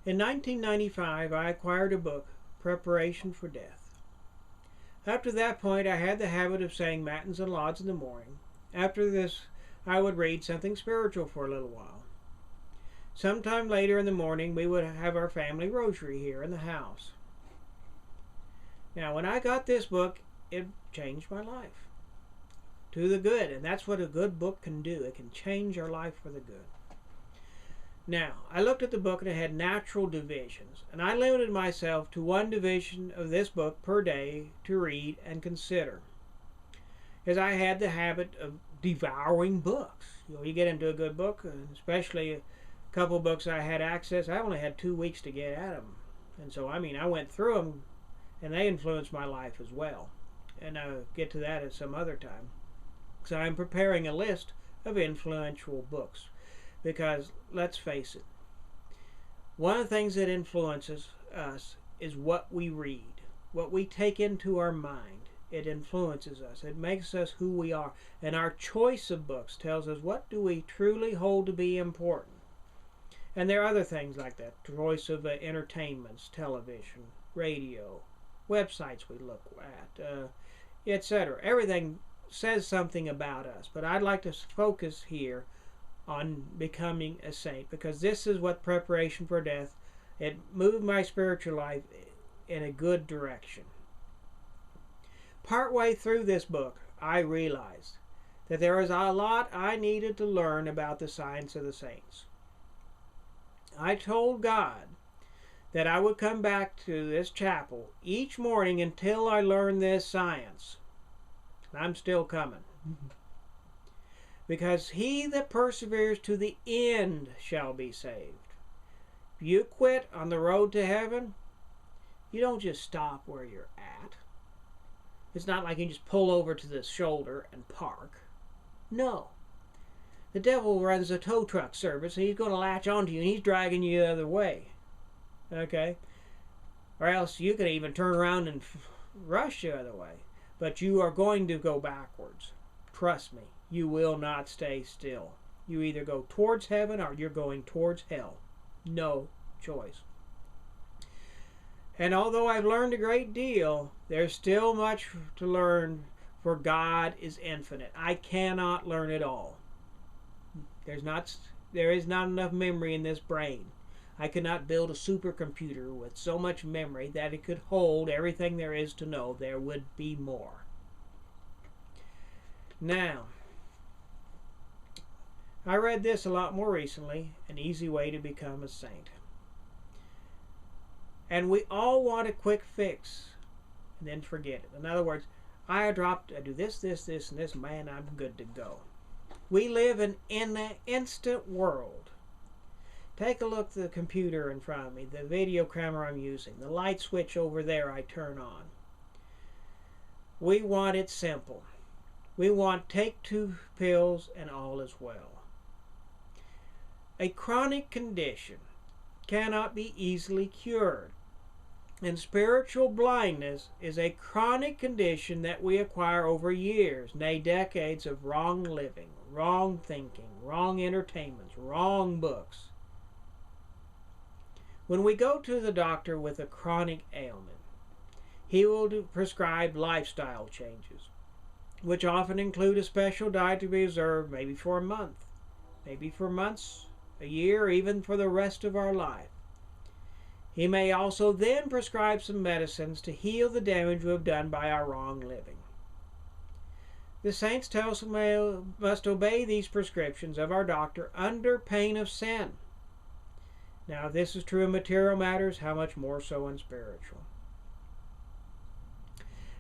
In 1995, I acquired a book, Preparation for Death. Up to that point, I had the habit of saying matins and lauds in the morning. After this, I would read something spiritual for a little while. Sometime later in the morning, we would have our family rosary here in the house. Now, when I got this book, it changed my life to the good, and that's what a good book can do. It can change our life for the good. Now, I looked at the book and it had natural divisions, and I limited myself to one division of this book per day to read and consider, as I had the habit of devouring books. You get into a good book, especially a couple of books I had access. I only had 2 weeks to get at them, and so I went through them, and they influenced my life as well. And I'll get to that at some other time. So I'm preparing a list of influential books. Because, let's face it, one of the things that influences us is what we read, what we take into our mind. It influences us. It makes us who we are. And our choice of books tells us what do we truly hold to be important. And there are other things like that. Choice of entertainments, television, radio, websites we look at, etc. Everything says something about us. But I'd like to focus here on becoming a saint, because this is what Preparation for Death, it moved my spiritual life in a good direction. Partway through this book, I realized that there was a lot I needed to learn about the science of the saints. I told God that I would come back to this chapel each morning until I learned this science. I'm still coming. Because he that perseveres to the end shall be saved. If you quit on the road to heaven, you don't just stop where you're at. It's not like you just pull over to the shoulder and park. No. The devil runs a tow truck service, and he's going to latch onto you, and he's dragging you the other way. Okay? Or else you could even turn around and rush the other way. But you are going to go backwards. Trust me. You will not stay still. You either go towards heaven or you're going towards hell. No choice. And although I've learned a great deal, there's still much to learn, for God is infinite. I cannot learn it all. There is not enough memory in this brain. I could not build a supercomputer with so much memory that it could hold everything there is to know. There would be more. Now, I read this a lot more recently, An Easy Way to Become a Saint. And we all want a quick fix and then forget it. In other words, I do this, and this, man, I'm good to go. We live in an instant world. Take a look at the computer in front of me, the video camera I'm using, the light switch over there I turn on. We want it simple. We want take 2 pills and all is well. A chronic condition cannot be easily cured. And spiritual blindness is a chronic condition that we acquire over years, nay decades of wrong living, wrong thinking, wrong entertainments, wrong books. When we go to the doctor with a chronic ailment, he will prescribe lifestyle changes, which often include a special diet to be observed maybe for a month, maybe for months, a year, even for the rest of our life. He may also then prescribe some medicines to heal the damage we have done by our wrong living. The saints tell us we must obey these prescriptions of our doctor under pain of sin. Now, if this is true in material matters, how much more so in spiritual?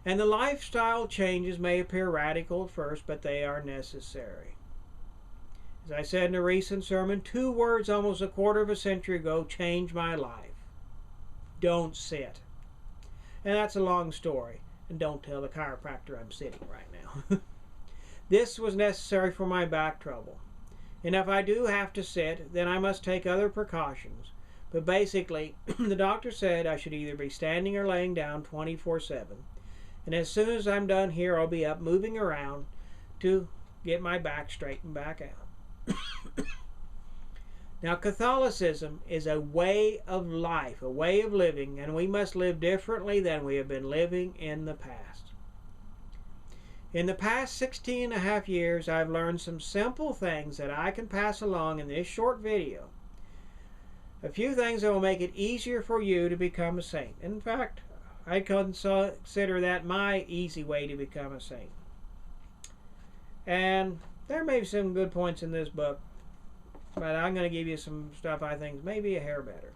And the lifestyle changes may appear radical at first, but they are necessary. As I said in a recent sermon, 2 words almost a quarter of a century ago changed my life. Don't sit. And that's a long story. And don't tell the chiropractor I'm sitting right now. This was necessary for my back trouble. And if I do have to sit, then I must take other precautions. But basically, the doctor said I should either be standing or laying down 24/7. And as soon as I'm done here, I'll be up moving around to get my back straightened back out. Now, Catholicism is a way of life, a way of living, and we must live differently than we have been living in the past. In the past 16 and a half years, I've learned some simple things that I can pass along in this short video. A few things that will make it easier for you to become a saint. In fact, I consider that my easy way to become a saint. And there may be some good points in this book, but I'm going to give you some stuff I think is maybe a hair better.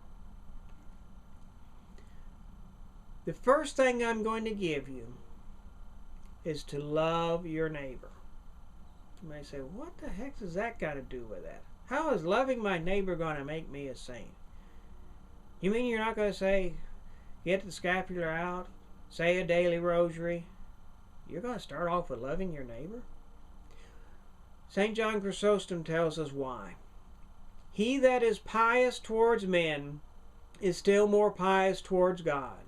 The first thing I'm going to give you is to love your neighbor. You may say, what the heck does that got to do with that? How is loving my neighbor going to make me a saint? You mean you're not going to say, get the scapular out, say a daily rosary? You're going to start off with loving your neighbor? St. John Chrysostom tells us why. He that is pious towards men is still more pious towards God.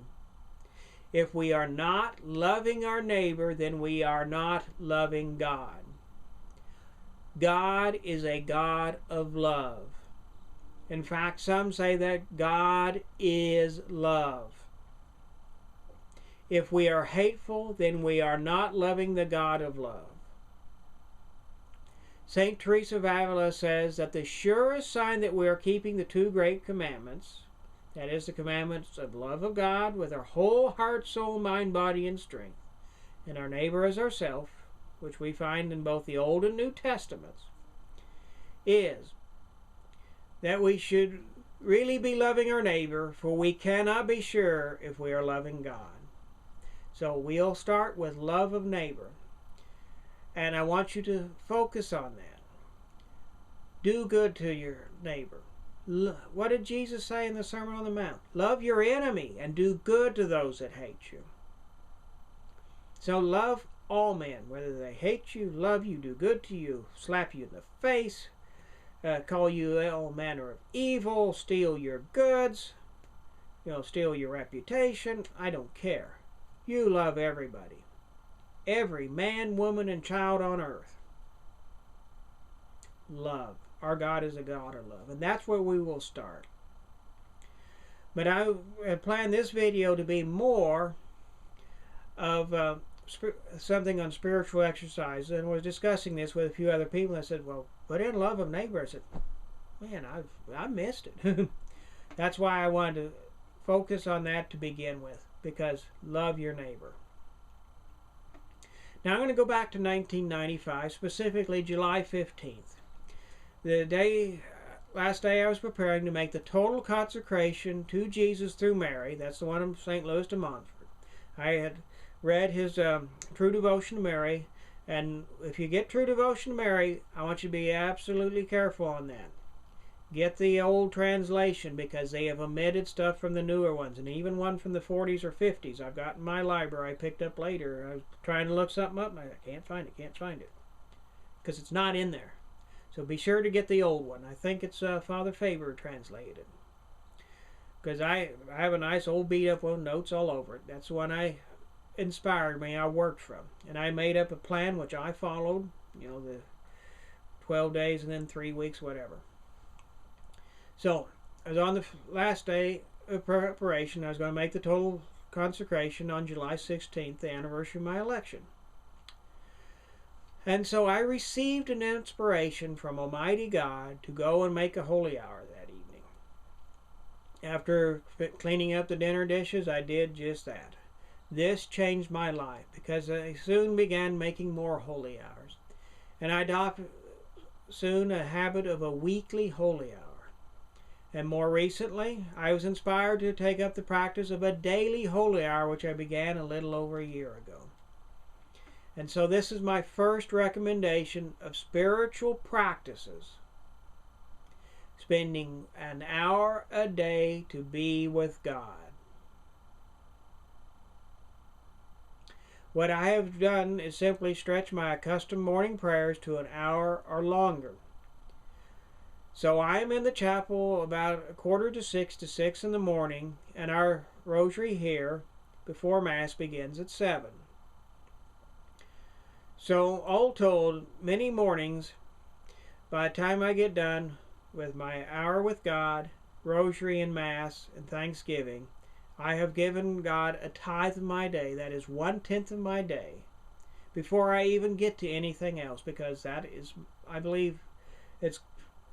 If we are not loving our neighbor, then we are not loving God. God is a God of love. In fact, some say that God is love. If we are hateful, then we are not loving the God of love. St. Teresa of Avila says that the surest sign that we are keeping the two great commandments, that is, the commandments of love of God with our whole heart, soul, mind, body, and strength, and our neighbor as ourself, which we find in both the Old and New Testaments, is that we should really be loving our neighbor, for we cannot be sure if we are loving God. So we'll start with love of neighbor. And I want you to focus on that. Do good to your neighbor. What did Jesus say in the Sermon on the Mount? Love your enemy and do good to those that hate you. So love all men, whether they hate you, love you, do good to you, slap you in the face, call you all manner of evil, steal your goods, steal your reputation. I don't care. You love everybody. Every man, woman, and child on earth. Love. Our God is a God of love. And that's where we will start. But I planned this video to be more of something on spiritual exercise. And was discussing this with a few other people. And I said, well, put in love of neighbor. I said, man, I missed it. That's why I wanted to focus on that to begin with. Because love your neighbor. Now I'm going to go back to 1995, specifically July 15th. The last day I was preparing to make the total consecration to Jesus through Mary. That's the one in St. Louis de Montfort. I had read his True Devotion to Mary, and if you get True Devotion to Mary, I want you to be absolutely careful on that. Get the old translation, because they have omitted stuff from the newer ones, and even one from the 40s or 50s I've got in my library I picked up later. I was trying to look something up and I can't find it because it's not in there. So be sure to get the old one. I think it's Father Faber translated it, because I have a nice old beat up one, notes all over it. That's the one I inspired me, I worked from, and I made up a plan which I followed, the 12 days and then 3 weeks, whatever. So, I was on the last day of preparation. I was going to make the total consecration on July 16th, the anniversary of my election. And so I received an inspiration from Almighty God to go and make a holy hour that evening. After cleaning up the dinner dishes, I did just that. This changed my life, because I soon began making more holy hours. And I adopted soon a habit of a weekly holy hour. And more recently, I was inspired to take up the practice of a daily holy hour, which I began a little over a year ago. And so this is my first recommendation of spiritual practices. Spending an hour a day to be with God. What I have done is simply stretch my accustomed morning prayers to an hour or longer. So I am in the chapel about 5:45 to 6 in the morning, and our rosary here before Mass begins at 7. So all told, many mornings, by the time I get done with my hour with God, rosary and mass and thanksgiving, I have given God a tithe of my day, that is 1/10 of my day, before I even get to anything else, because that is, I believe, it's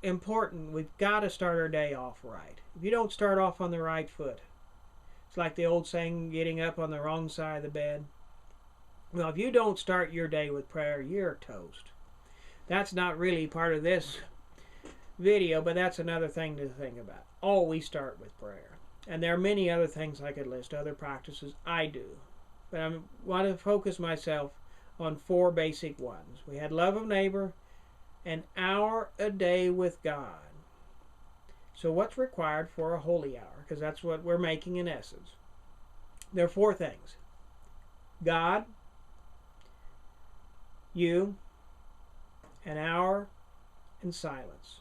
important. We've got to start our day off right. If you don't start off on the right foot, it's like the old saying, getting up on the wrong side of the bed. Well, if you don't start your day with prayer, you're toast. That's not really part of this video, but that's another thing to think about. Always start with prayer. And there are many other things I could list, other practices I do. But I want to focus myself on 4 basic ones. We had love of neighbor, an hour a day with God. So what's required for a holy hour? Because that's what we're making in essence. There are 4 things. God, you, an hour, and silence.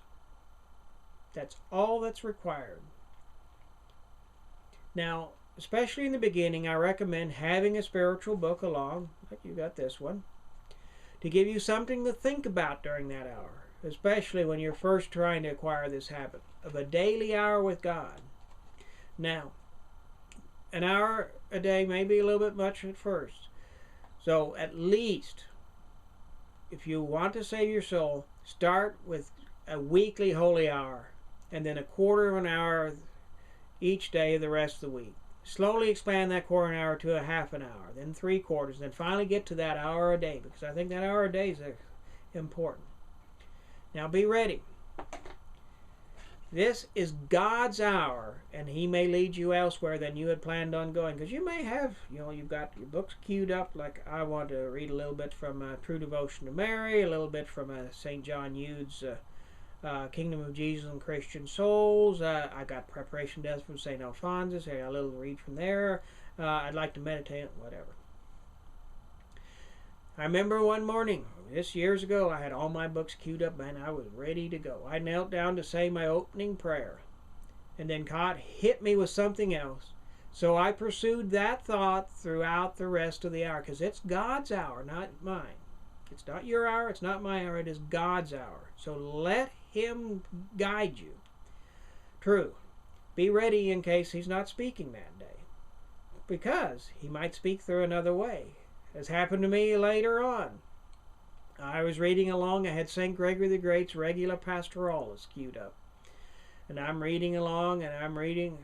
That's all that's required. Now, especially in the beginning, I recommend having a spiritual book along, like you got this one, to give you something to think about during that hour, especially when you're first trying to acquire this habit of a daily hour with God. Now, an hour a day may be a little bit much at first. So at least, if you want to save your soul, start with a weekly holy hour, and then a quarter of an hour each day the rest of the week. Slowly expand that quarter of an hour to a half an hour, then 3/4, then finally get to that hour a day, because I think that hour a day is important. Now be ready. This is God's hour, and He may lead you elsewhere than you had planned on going, because you may have, you've got your books queued up, like I want to read a little bit from True Devotion to Mary, a little bit from St. John Eudes' Kingdom of Jesus and Christian Souls. I got Preparation Death from St. Alphonsus. I got a little read from there. I'd like to meditate, whatever. I remember one morning, this years ago, I had all my books queued up, and I was ready to go. I knelt down to say my opening prayer, and then God hit me with something else. So I pursued that thought throughout the rest of the hour, because it's God's hour, not mine. It's not your hour, it's not my hour, it is God's hour. So let Him guide you. True, be ready in case He's not speaking that day, because He might speak through another way, as happened to me later on. I was reading along, I had St. Gregory the Great's Regula Pastoralis queued up. And I'm reading along, and I'm reading,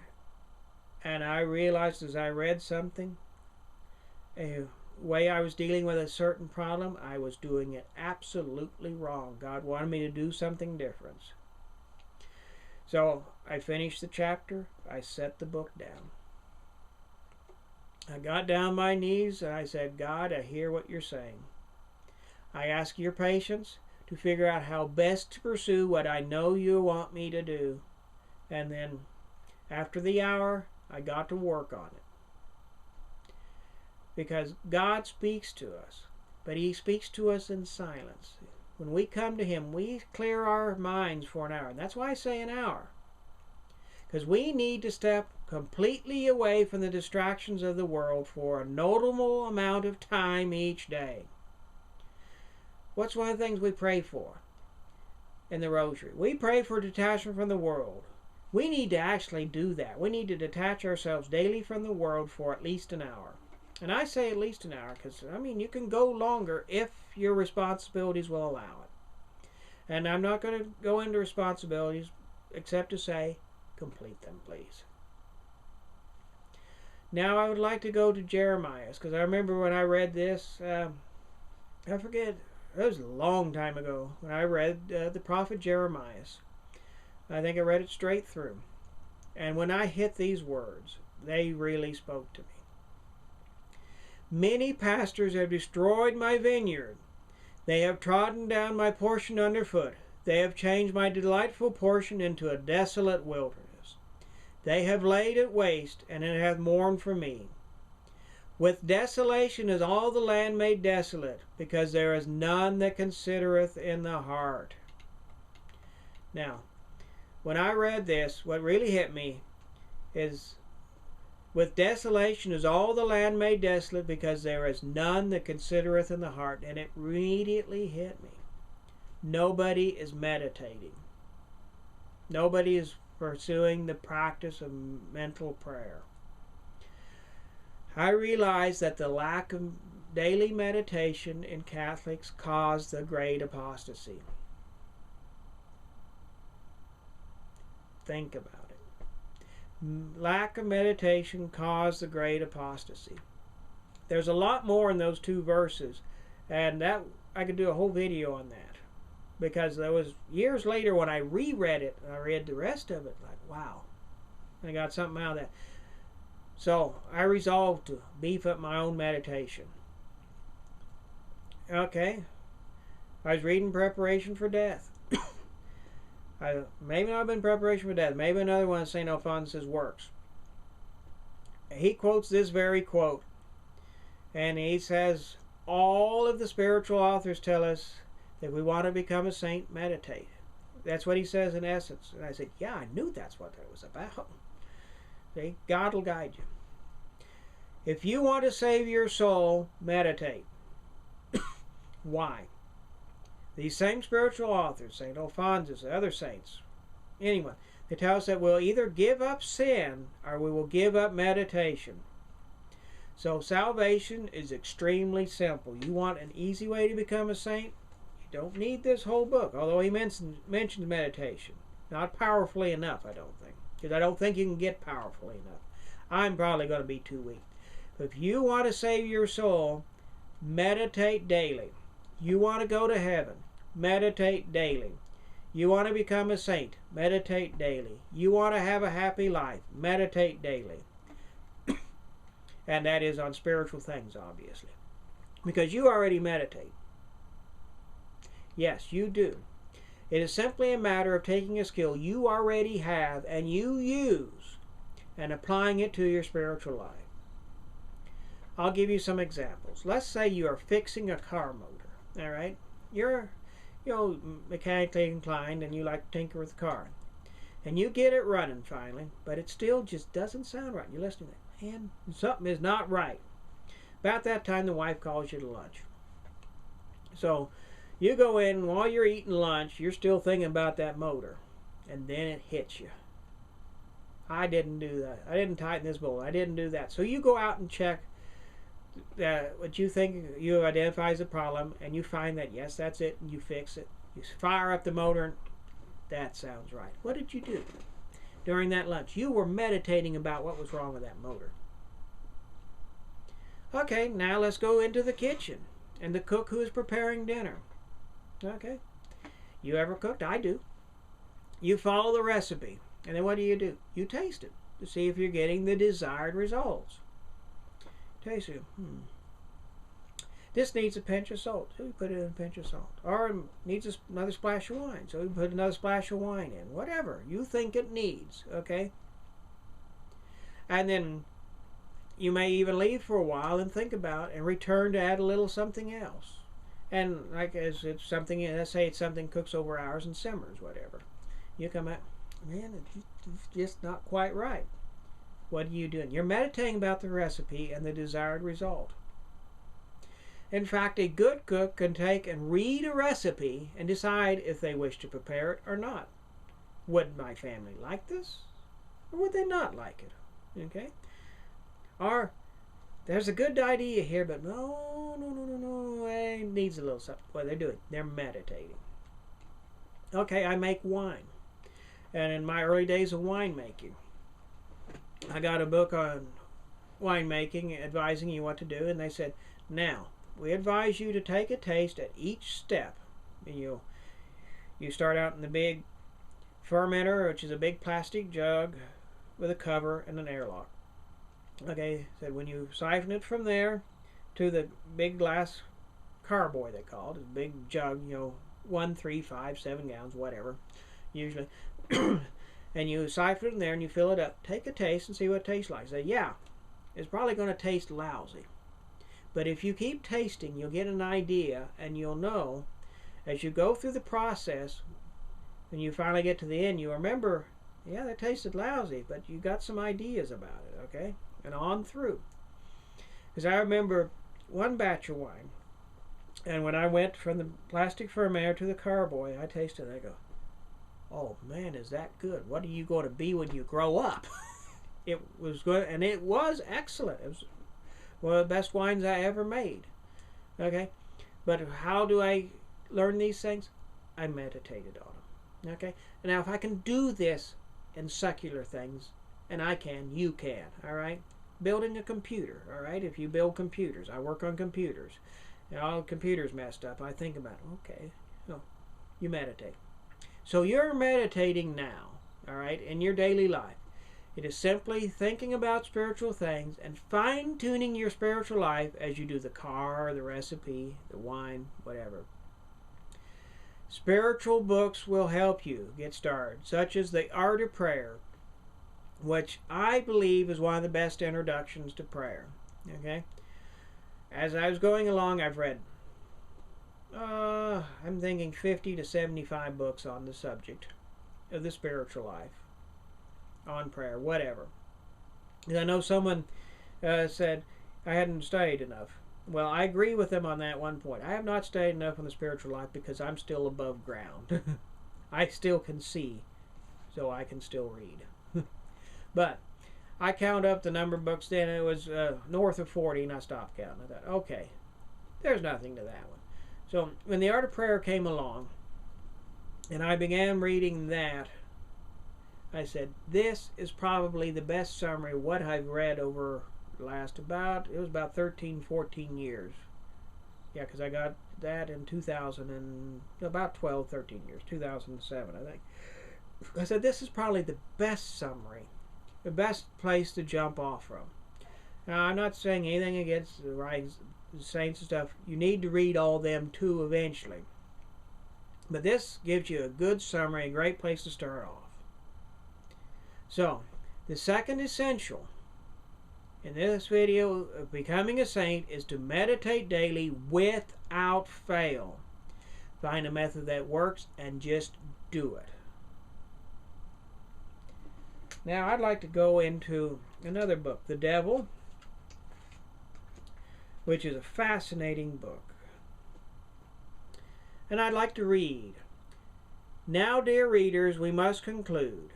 and I realized as I read something, a way I was dealing with a certain problem, I was doing it absolutely wrong. God wanted me to do something different. So I finished the chapter, I set the book down. I got down on my knees and I said, God, I hear what you're saying. I ask your patience to figure out how best to pursue what I know you want me to do. And then after the hour, I got to work on it. Because God speaks to us, but He speaks to us in silence. When we come to Him, we clear our minds for an hour. And that's why I say an hour. Because we need to step completely away from the distractions of the world for a notable amount of time each day. What's one of the things we pray for in the Rosary? We pray for detachment from the world. We need to actually do that. We need to detach ourselves daily from the world for at least an hour. And I say at least an hour because, you can go longer if your responsibilities will allow it. And I'm not going to go into responsibilities except to say, complete them, please. Now I would like to go to Jeremiah, because I remember when I read this, I forget, it was a long time ago when I read the prophet Jeremiah. I think I read it straight through. And when I hit these words, they really spoke to me. Many pastors have destroyed my vineyard. They have trodden down my portion underfoot. They have changed my delightful portion into a desolate wilderness. They have laid it waste, and it hath mourned for me. With desolation is all the land made desolate, because there is none that considereth in the heart. Now, when I read this, what really hit me is, with desolation is all the land made desolate, because there is none that considereth in the heart. And it immediately hit me. Nobody is meditating. Nobody is pursuing the practice of mental prayer. I realize that the lack of daily meditation in Catholics caused the great apostasy. Think about it. Lack of meditation caused the great apostasy. There's a lot more in those 2 verses, and that I could do a whole video on that, because there was years later when I reread it and I read the rest of it, like, wow, I got something out of that. So I resolved to beef up my own meditation. Okay, I was reading Preparation for Death. Maybe not been Preparation for Death, maybe another one of St. Alphonsus' works. He quotes this very quote, and he says, all of the spiritual authors tell us that we want to become a saint, meditate. That's what he says in essence. And I said, yeah, I knew that's what that was about. See, God will guide you. If you want to save your soul, meditate. Why? These same spiritual authors, St. Alphonsus, the other saints, anyone, they tell us that we'll either give up sin or we will give up meditation. So salvation is extremely simple. You want an easy way to become a saint? You don't need this whole book, although he mentions meditation. Not powerfully enough, I don't think. Because I don't think you can get powerfully enough. I'm probably going to be too weak. But if you want to save your soul, meditate daily. You want to go to heaven, meditate daily. You want to become a saint, meditate daily. You want to have a happy life, meditate daily. And that is on spiritual things, obviously. Because you already meditate. Yes, you do. It is simply a matter of taking a skill you already have and you use and applying it to your spiritual life. I'll give you some examples. Let's say you are fixing a car motor. All right? You're mechanically inclined and you like to tinker with the car. And you get it running finally, but it still just doesn't sound right. You're listening to it. And something is not right. About that time, the wife calls you to lunch. So you go in, and while you're eating lunch, you're still thinking about that motor. And then it hits you. I didn't do that. I didn't tighten this bolt. I didn't do that. So you go out and check what you think you identify as a problem, and you find that, yes, that's it, and you fix it. You fire up the motor, and that sounds right. What did you do? During that lunch, you were meditating about what was wrong with that motor. Okay, now let's go into the kitchen and the cook who is preparing dinner. Okay, you ever cooked? I do. You follow the recipe, and then what do? You taste it to see if you're getting the desired results. Taste it. This needs a pinch of salt, so we put it in a pinch of salt. Or it needs another splash of wine, so we put another splash of wine in. Whatever you think it needs, okay? And then you may even leave for a while and think about it and return to add a little something else. And like as it's something, let's say it's something cooks over hours and simmers, whatever. You come out, man, it's just not quite right. What are you doing? You're meditating about the recipe and the desired result. In fact, a good cook can take and read a recipe and decide if they wish to prepare it or not. Would my family like this? Or would they not like it? Okay? Or, there's a good idea here, but no, it needs a little something. What they're doing, they're meditating. Okay, I make wine. And in my early days of winemaking, I got a book on winemaking advising you what to do, and they said, now, we advise you to take a taste at each step. And you start out in the big fermenter, which is a big plastic jug with a cover and an airlock. Okay, so when you siphon it from there to the big glass carboy, they call it, a big jug, 1, 3, 5, 7 gallons, whatever, usually. And you siphon it in there and you fill it up. Take a taste and see what it tastes like. Say, yeah, it's probably going to taste lousy. But if you keep tasting, you'll get an idea, and you'll know as you go through the process, when you finally get to the end, you remember, yeah, that tasted lousy, but you got some ideas about it, okay? And on through. Because I remember one batch of wine, and when I went from the plastic fermenter to the carboy, I tasted it, I go, oh man, is that good? What are you going to be when you grow up? It was good, and it was excellent. It was one of the best wines I ever made. Okay, but how do I learn these things? I meditated on them. Okay, and now if I can do this in secular things, and I can, you can. All right, building a computer. All right, if you build computers, I work on computers. And all the computers messed up. I think about, okay, no, you meditate. So you're meditating now. All right, in your daily life. It is simply thinking about spiritual things and fine-tuning your spiritual life as you do the car, the recipe, the wine, whatever. Spiritual books will help you get started, such as The Art of Prayer, which I believe is one of the best introductions to prayer. Okay? As I was going along, I've read, I'm thinking 50 to 75 books on the subject of the spiritual life. On prayer, whatever. I know someone said I hadn't studied enough. Well, I agree with them on that one point. I have not studied enough on the spiritual life because I'm still above ground. I still can see, so I can still read. But I count up the number of books then, it was north of 40, and I stopped counting. I thought, okay, there's nothing to that one. So when The Art of Prayer came along, and I began reading that, I said, this is probably the best summary of what I've read over the last it was about 13, 14 years. Yeah, because I got that in 2000 and about 12, 13 years, 2007, I think. I said, this is probably the best summary, the best place to jump off from. Now, I'm not saying anything against the writings, the saints and stuff. You need to read all them too eventually. But this gives you a good summary, a great place to start off. So, the second essential in this video of becoming a saint is to meditate daily without fail. Find a method that works and just do it. Now, I'd like to go into another book, The Devil, which is a fascinating book. And I'd like to read. Now, dear readers, we must conclude.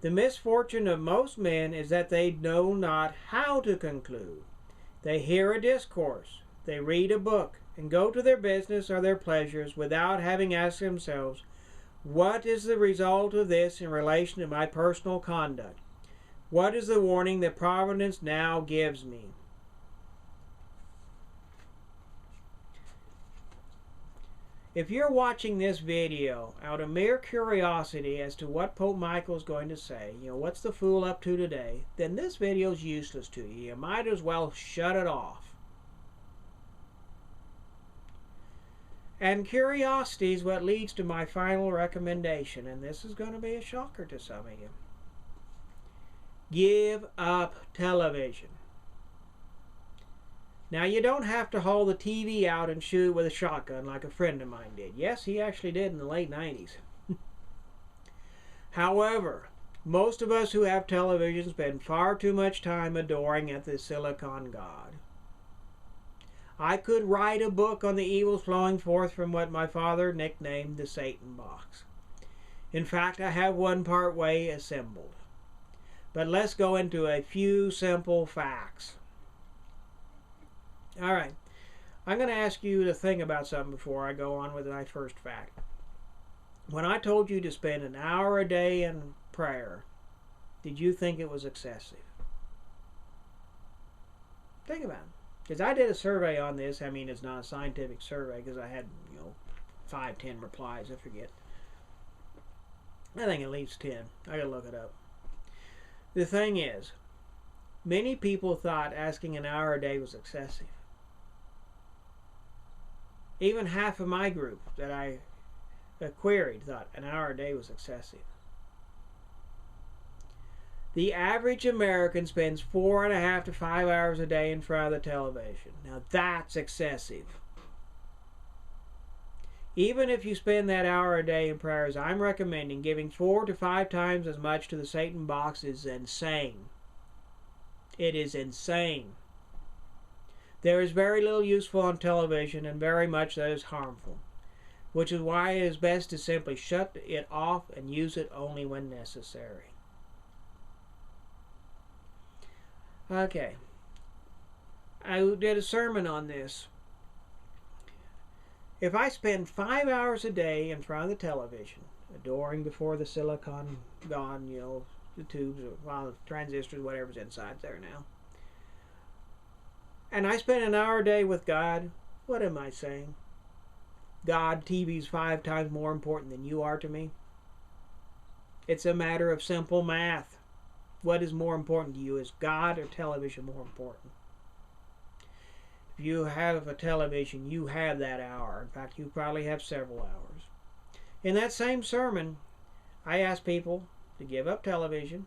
The misfortune of most men is that they know not how to conclude. They hear a discourse, they read a book, and go to their business or their pleasures without having asked themselves, what is the result of this in relation to my personal conduct? What is the warning that Providence now gives me? If you're watching this video out of mere curiosity as to what Pope Michael is going to say, what's the fool up to today, then this video is useless to you. You might as well shut it off. And curiosity is what leads to my final recommendation, and this is going to be a shocker to some of you. Give up television. Now, you don't have to haul the TV out and shoot it with a shotgun like a friend of mine did. Yes, he actually did in the late 90s. However, most of us who have television spend far too much time adoring at the silicon god. I could write a book on the evils flowing forth from what my father nicknamed the Satan box. In fact, I have one part way assembled. But let's go into a few simple facts. All right, I'm going to ask you to think about something before I go on with my first fact. When I told you to spend an hour a day in prayer, did you think it was excessive? Think about it. Because I did a survey on this. I mean, it's not a scientific survey because I had, 5, 10 replies. I forget. I think at least 10. I got to look it up. The thing is, many people thought asking an hour a day was excessive. Even half of my group that I queried thought an hour a day was excessive. The average American spends 4.5 to 5 hours a day in front of the television. Now that's excessive. Even if you spend that hour a day in prayers, I'm recommending giving 4 to 5 times as much to the Satan box is insane. It is insane. There is very little useful on television and very much that is harmful. which is why it is best to simply shut it off and use it only when necessary. Okay. I did a sermon on this. If I spend 5 hours a day in front of the television, adoring before the silicon gone, the tubes, well, transistors, whatever's inside there now, and I spend an hour a day with God, what am I saying? God, TV's 5 times more important than you are to me? It's a matter of simple math. What is more important to you? Is God or television more important? If you have a television, you have that hour. In fact, you probably have several hours. In that same sermon, I asked people to give up television.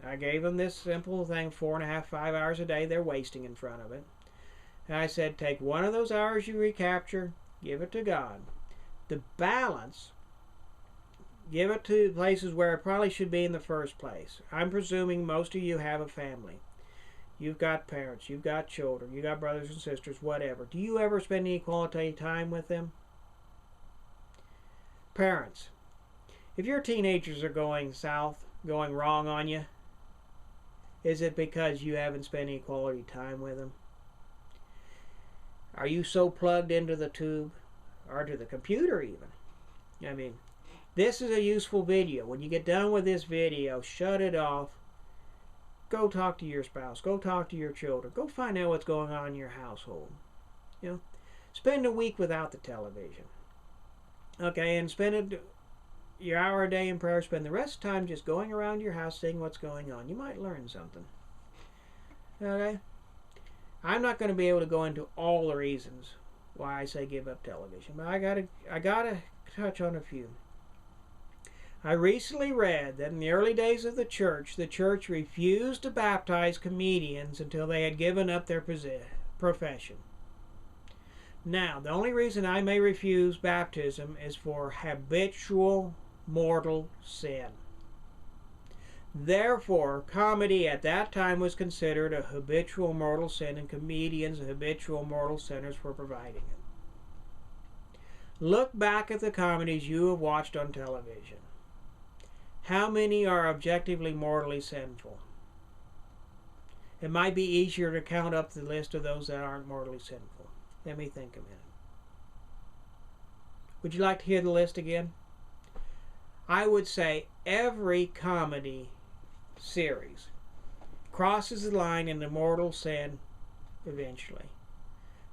I gave them this simple thing, 4.5, 5 hours a day they're wasting in front of it. And I said, take one of those hours you recapture, give it to God. The balance, give it to places where it probably should be in the first place. I'm presuming most of you have a family. You've got parents, you've got children, you've got brothers and sisters, whatever. Do you ever spend any quality time with them? Parents, if your teenagers are going south, going wrong on you, is it because you haven't spent any quality time with them? Are you so plugged into the tube or to the computer even? I mean, this is a useful video. When you get done with this video, shut it off. Go talk to your spouse. Go talk to your children. Go find out what's going on in your household. Spend a week without the television. Okay, and spend your hour a day in prayer. Spend the rest of the time just going around your house seeing what's going on. You might learn something. Okay? I'm not going to be able to go into all the reasons why I say give up television, but I gotta touch on a few. I recently read that in the early days of the church refused to baptize comedians until they had given up their profession. Now, the only reason I may refuse baptism is for habitual mortal sin. Therefore, comedy at that time was considered a habitual mortal sin, and comedians habitual mortal sinners for providing it. Look back at the comedies you have watched on television. How many are objectively mortally sinful? It might be easier to count up the list of those that aren't mortally sinful. Let me think a minute. Would you like to hear the list again? I would say every comedy series crosses the line into mortal sin eventually.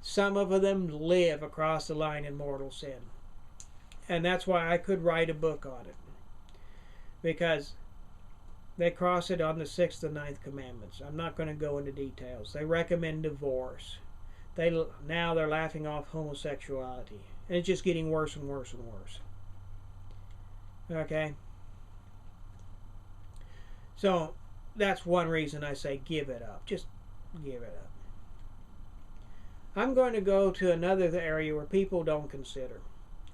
Some of them live across the line in mortal sin. And that's why I could write a book on it. Because they cross it on the 6th and 9th commandments. I'm not going to go into details. They recommend divorce. Now they're laughing off homosexuality. And it's just getting worse and worse and worse. Okay? So, that's one reason I say give it up. Just give it up. I'm going to go to another area where people don't consider.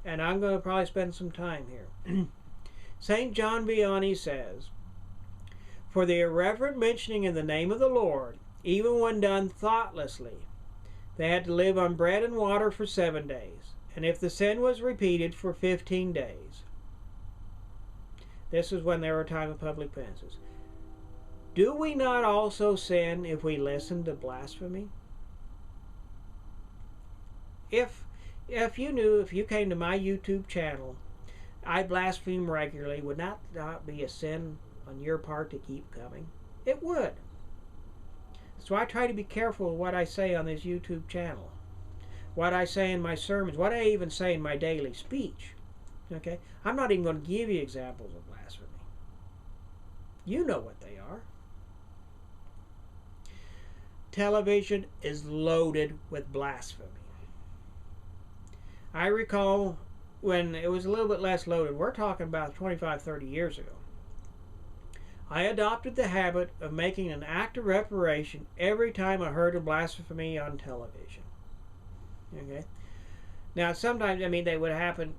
And I'm going to probably spend some time here. St. John Vianney says, for the irreverent mentioning of the name of the Lord, even when done thoughtlessly, they had to live on bread and water for 7 days, and if the sin was repeated, for 15 days. This is when there were a time of public penances. Do we not also sin if we listen to blasphemy? If you came to my YouTube channel, I blaspheme regularly, would not be a sin on your part to keep coming? It would. So I try to be careful of what I say on this YouTube channel, what I say in my sermons, what I even say in my daily speech. Okay? I'm not even going to give you examples of blasphemy. You know what they are. Television is loaded with blasphemy. I recall when it was a little bit less loaded, we're talking about 25, 30 years ago, I adopted the habit of making an act of reparation every time I heard a blasphemy on television. Okay? Now, sometimes, they would happen,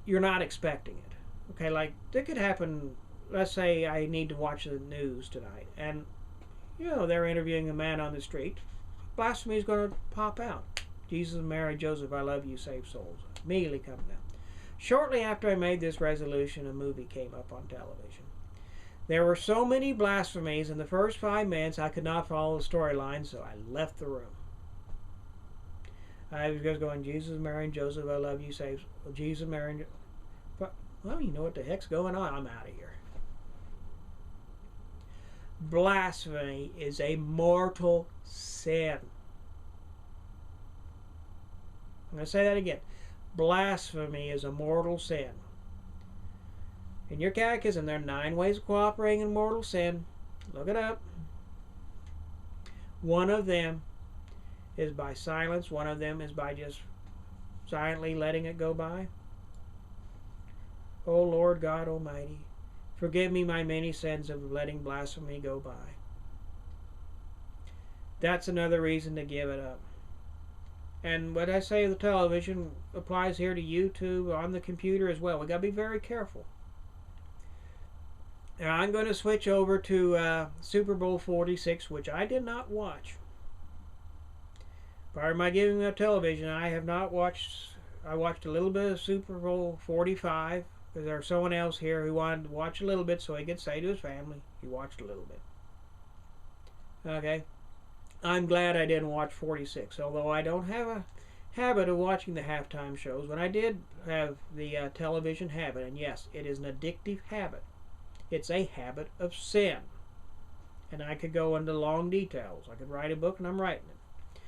you're not expecting it. Okay, like, it could happen, let's say I need to watch the news tonight, and, they're interviewing a man on the street. Blasphemy is going to pop out. Jesus, Mary, Joseph, I love you, save souls. Immediately coming down. Shortly after I made this resolution, a movie came up on television. There were so many blasphemies in the first 5 minutes I could not follow the storyline, so I left the room. I was just going, Jesus, Mary, and Joseph, I love you, say, Jesus, Mary, and well, you know what the heck's going on? I'm out of here. Blasphemy is a mortal sin. I'm going to say that again. Blasphemy is a mortal sin. In your catechism, there are 9 ways of cooperating in mortal sin. Look it up. One of them is by silence. One of them is by just silently letting it go by. O Lord God Almighty, forgive me my many sins of letting blasphemy go by. That's another reason to give it up. And what I say of the television applies here to YouTube, on the computer as well. We've got to be very careful. Now I'm going to switch over to Super Bowl 46, which I did not watch. Prior to my giving up television, I have not watched. I watched a little bit of Super Bowl 45 because there's someone else here who wanted to watch a little bit so he could say to his family he watched a little bit. Okay. I'm glad I didn't watch 46, although I don't have a habit of watching the halftime shows. When I did have the television habit, and yes, it is an addictive habit. It's a habit of sin. And I could go into long details. I could write a book, and I'm writing it.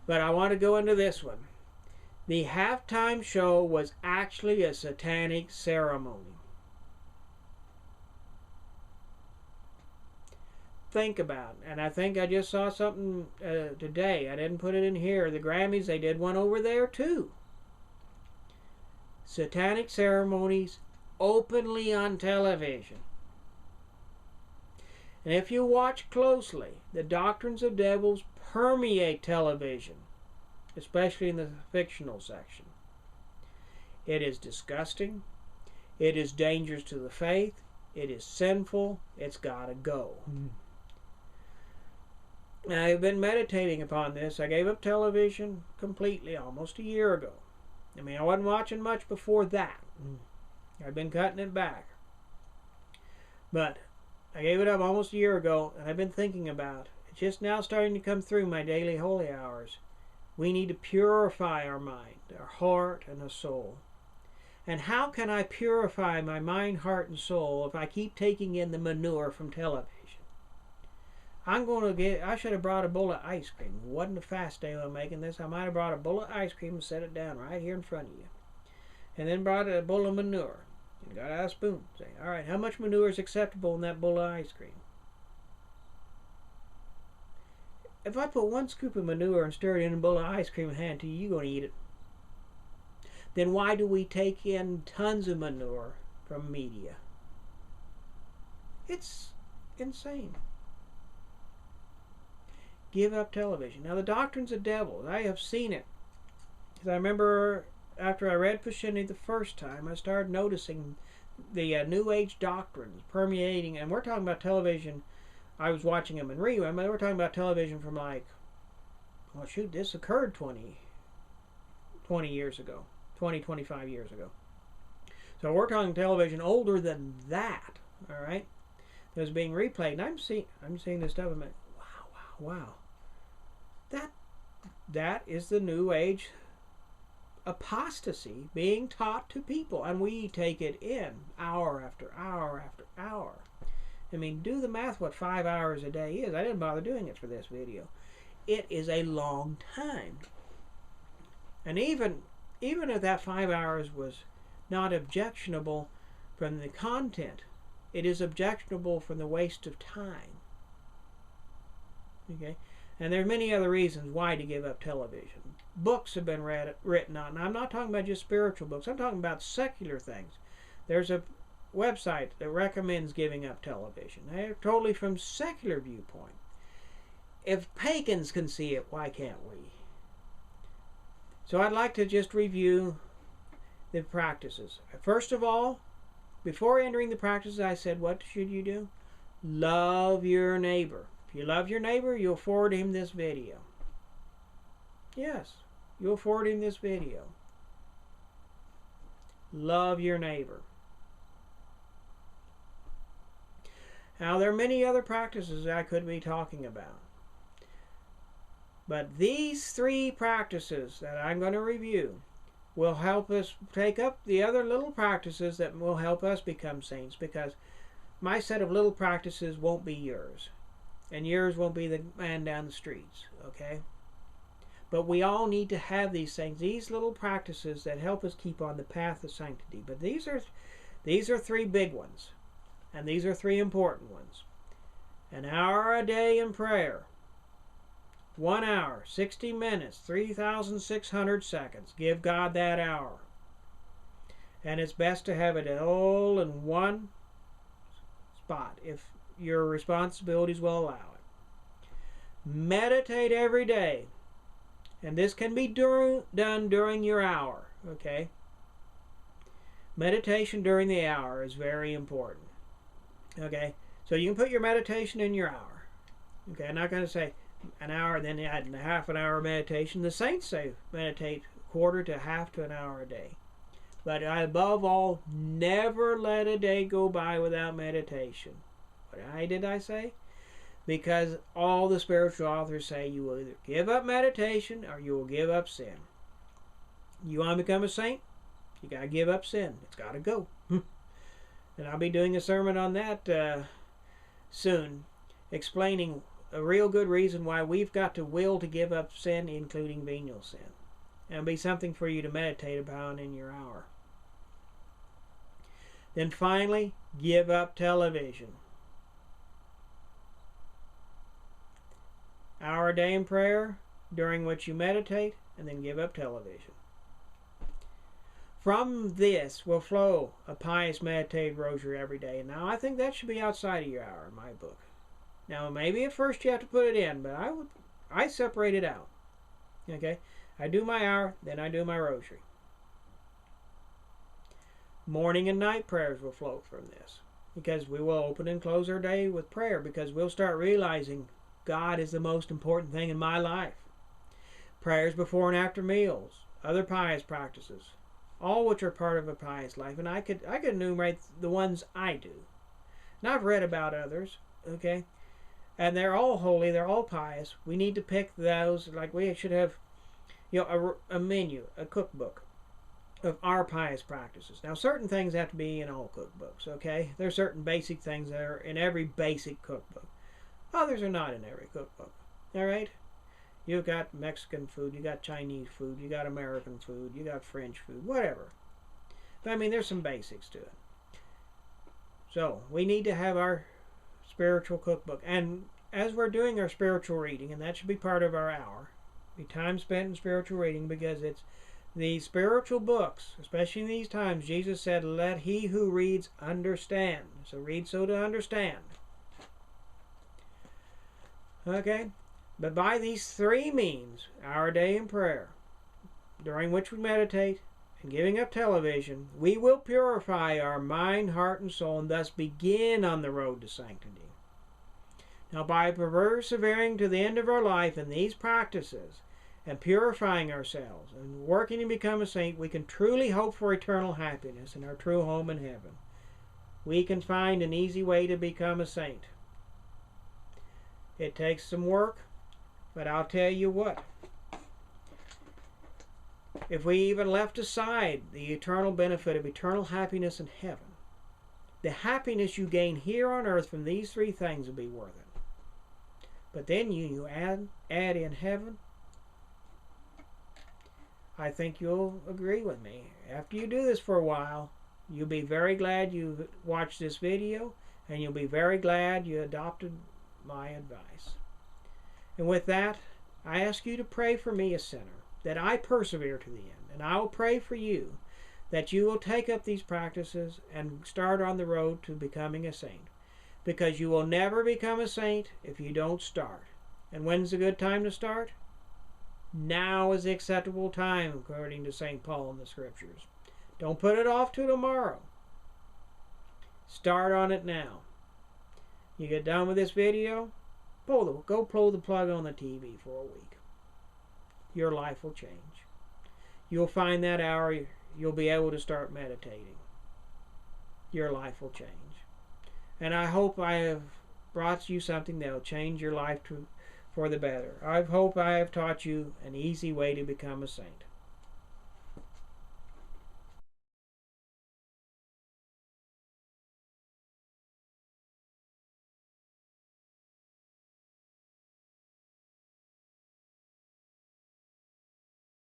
But I want to go into this one. The halftime show was actually a satanic ceremony. Think about it. And I think I just saw something today. I didn't put it in here. The Grammys, they did one over there too. Satanic ceremonies openly on television. And if you watch closely, the doctrines of devils permeate television, especially in the fictional section. It is disgusting. It is dangerous to the faith. It is sinful. It's got to go. I've been meditating upon this. I gave up television completely almost a year ago. I mean, I wasn't watching much before that. I've been cutting it back. But I gave it up almost a year ago, and I've been thinking about it's just now starting to come through my daily holy hours. We need to purify our mind, our heart, and our soul. And how can I purify my mind, heart, and soul if I keep taking in the manure from television? I should have brought a bowl of ice cream. It wasn't a fast day on making this. I might have brought a bowl of ice cream and set it down right here in front of you. And then brought a bowl of manure. And got out a spoon. Say, all right, how much manure is acceptable in that bowl of ice cream? If I put 1 scoop of manure and stir it in a bowl of ice cream and hand it to you, you're going to eat it. Then why do we take in tons of manure from media? It's insane. Give up television. Now the doctrines of devils, I have seen it. Because I remember after I read Christianity the first time, I started noticing the New Age doctrines permeating, and we're talking about television. I was watching them in rerun, but we're talking about television from like, well shoot, this occurred 20 years ago. 25 years ago. So we're talking television older than that, all right? That was being replayed, and I'm seeing this stuff, and I'm like, wow. That is the New Age apostasy being taught to people, and we take it in hour after hour after hour. I mean, do the math what 5 hours a day is. I didn't bother doing it for this video. It is a long time. And even if that 5 hours was not objectionable from the content, it is objectionable from the waste of time. Okay? And there are many other reasons why to give up television. Books have been written on. And I'm not talking about just spiritual books. I'm talking about secular things. There's a website that recommends giving up television. They're totally from secular viewpoint. If pagans can see it, why can't we? So I'd like to just review the practices. First of all, before entering the practices, I said, what should you do? Love your neighbor. If you love your neighbor, you'll forward him this video. Yes, you'll forward him this video. Love your neighbor. Now, there are many other practices I could be talking about. But these 3 practices that I'm going to review will help us take up the other little practices that will help us become saints, because my set of little practices won't be yours, and yours won't be the man down the streets, okay? But we all need to have these things, these little practices that help us keep on the path of sanctity. But these are 3 big ones, and these are 3 important ones. An hour a day in prayer. 1 hour, 60 minutes, 3,600 seconds. Give God that hour. And it's best to have it all in one spot if your responsibilities will allow it. Meditate every day. And this can be done during your hour, okay? Meditation during the hour is very important, okay? So you can put your meditation in your hour, okay? I'm not going to say an hour and then add a half an hour meditation. The saints say meditate quarter to half to an hour a day. But above all, never let a day go by without meditation. Why did I say? Because all the spiritual authors say you will either give up meditation or you will give up sin. You want to become a saint? You got to give up sin. It's got to go. And I'll be doing a sermon on that soon, explaining a real good reason why we've got to will to give up sin, including venial sin. And it'll be something for you to meditate about in your hour. Then finally, give up television. Hour a day in prayer, during which you meditate, and then give up television. From this will flow a pious meditative rosary every day. Now, I think that should be outside of your hour in my book. Now, maybe at first you have to put it in, but I separate it out. Okay? I do my hour, then I do my rosary. Morning and night prayers will flow from this, because we will open and close our day with prayer, because we'll start realizing God is the most important thing in my life. Prayers before and after meals, other pious practices, all which are part of a pious life. And I could enumerate the ones I do. And I've read about others, okay? And they're all holy, they're all pious. We need to pick those, like we should have, a menu, a cookbook of our pious practices. Now, certain things have to be in all cookbooks, okay? There are certain basic things that are in every basic cookbook. Others are not in every cookbook. All right? You've got Mexican food, you got Chinese food, you got American food, you got French food, whatever. But I mean, there's some basics to it. So, we need to have our spiritual cookbook. And as we're doing our spiritual reading, and that should be part of our hour, be time spent in spiritual reading, because it's the spiritual books, especially in these times. Jesus said, let he who reads understand. So read so to understand. Okay? But by these 3 means, our day in prayer, during which we meditate, and giving up television, we will purify our mind, heart, and soul, and thus begin on the road to sanctity. Now, by persevering to the end of our life in these practices, and purifying ourselves, and working to become a saint, we can truly hope for eternal happiness in our true home in heaven. We can find an easy way to become a saint. It takes some work, but I'll tell you what. If we even left aside the eternal benefit of eternal happiness in heaven, the happiness you gain here on earth from these 3 things will be worth it. But then you add in heaven, I think you'll agree with me. After you do this for a while, you'll be very glad you watched this video, and you'll be very glad you adopted my advice. And with that, I ask you to pray for me, a sinner, that I persevere to the end. And I will pray for you that you will take up these practices and start on the road to becoming a saint. Because you will never become a saint if you don't start. And when's a good time to start? Now is the acceptable time, according to St. Paul in the Scriptures. Don't put it off to tomorrow. Start on it now. You get done with this video, go pull the plug on the TV for a week. Your life will change. You'll find that hour you'll be able to start meditating. Your life will change. And I hope I have brought you something that will change your life for the better. I hope I have taught you an easy way to become a saint.